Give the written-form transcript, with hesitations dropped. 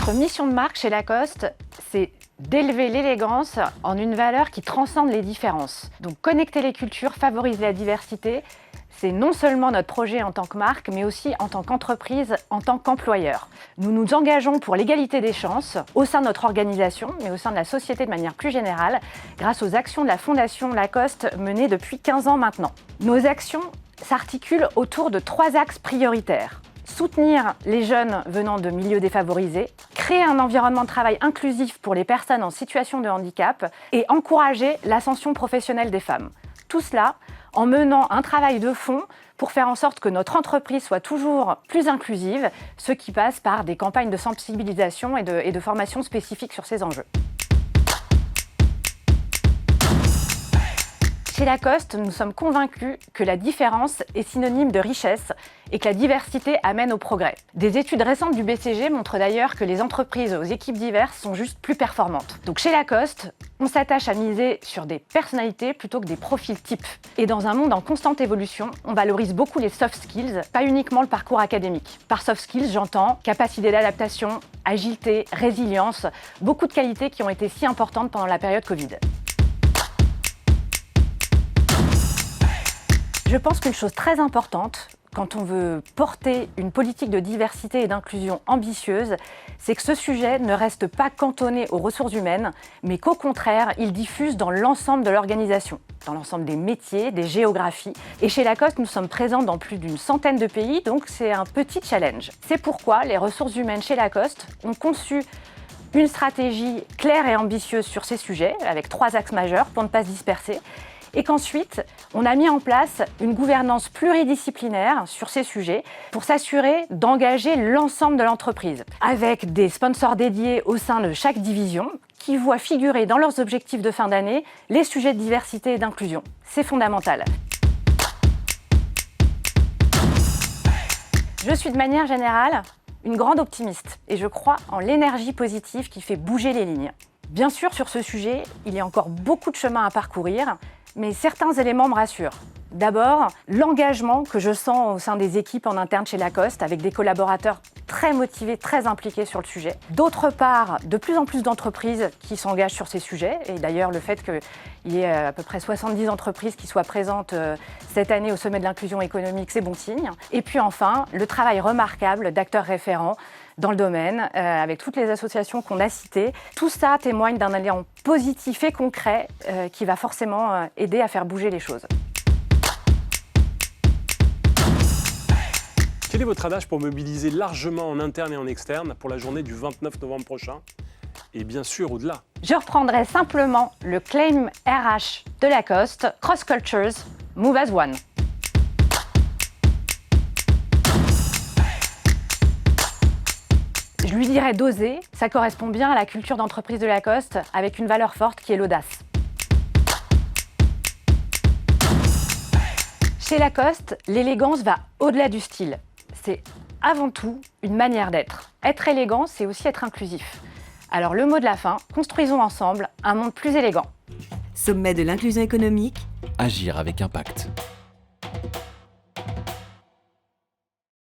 Notre mission de marque chez Lacoste, c'est d'élever l'élégance en une valeur qui transcende les différences. Donc connecter les cultures, favoriser la diversité, c'est non seulement notre projet en tant que marque, mais aussi en tant qu'entreprise, en tant qu'employeur. Nous nous engageons pour l'égalité des chances au sein de notre organisation, mais au sein de la société de manière plus générale, grâce aux actions de la Fondation Lacoste menées depuis 15 ans maintenant. Nos actions s'articulent autour de 3 axes prioritaires. Soutenir les jeunes venant de milieux défavorisés, créer un environnement de travail inclusif pour les personnes en situation de handicap et encourager l'ascension professionnelle des femmes. Tout cela en menant un travail de fond pour faire en sorte que notre entreprise soit toujours plus inclusive, ce qui passe par des campagnes de sensibilisation et de formation spécifiques sur ces enjeux. Chez Lacoste, nous sommes convaincus que la différence est synonyme de richesse et que la diversité amène au progrès. Des études récentes du BCG montrent d'ailleurs que les entreprises aux équipes diverses sont juste plus performantes. Donc chez Lacoste, on s'attache à miser sur des personnalités plutôt que des profils types. Et dans un monde en constante évolution, on valorise beaucoup les soft skills, pas uniquement le parcours académique. Par soft skills, j'entends capacité d'adaptation, agilité, résilience, beaucoup de qualités qui ont été si importantes pendant la période Covid. Je pense qu'une chose très importante, quand on veut porter une politique de diversité et d'inclusion ambitieuse, c'est que ce sujet ne reste pas cantonné aux ressources humaines, mais qu'au contraire, il diffuse dans l'ensemble de l'organisation, dans l'ensemble des métiers, des géographies. Et chez Lacoste, nous sommes présents dans plus d'une centaine de pays, donc c'est un petit challenge. C'est pourquoi les ressources humaines chez Lacoste ont conçu une stratégie claire et ambitieuse sur ces sujets, avec 3 axes majeurs pour ne pas se disperser. Et qu'ensuite, on a mis en place une gouvernance pluridisciplinaire sur ces sujets pour s'assurer d'engager l'ensemble de l'entreprise, avec des sponsors dédiés au sein de chaque division qui voient figurer dans leurs objectifs de fin d'année les sujets de diversité et d'inclusion. C'est fondamental. Je suis de manière générale une grande optimiste et je crois en l'énergie positive qui fait bouger les lignes. Bien sûr, sur ce sujet, il y a encore beaucoup de chemin à parcourir, mais certains éléments me rassurent. D'abord, l'engagement que je sens au sein des équipes en interne chez Lacoste, avec des collaborateurs très motivés, très impliqués sur le sujet. D'autre part, de plus en plus d'entreprises qui s'engagent sur ces sujets. Et d'ailleurs, le fait qu'il y ait à peu près 70 entreprises qui soient présentes cette année au sommet de l'inclusion économique, c'est bon signe. Et puis enfin, le travail remarquable d'acteurs référents dans le domaine, avec toutes les associations qu'on a citées. Tout ça témoigne d'un élan positif et concret qui va forcément aider à faire bouger les choses. Quel est votre adage pour mobiliser largement en interne et en externe pour la journée du 29 novembre prochain? Et bien sûr, au-delà. Je reprendrai simplement le claim RH de Lacoste, Cross Cultures, Move as One. Je lui dirais d'oser, ça correspond bien à la culture d'entreprise de Lacoste, avec une valeur forte qui est l'audace. Chez Lacoste, l'élégance va au-delà du style. C'est avant tout une manière d'être. Être élégant, c'est aussi être inclusif. Alors le mot de la fin, construisons ensemble un monde plus élégant. Sommet de l'inclusion économique. Agir avec impact.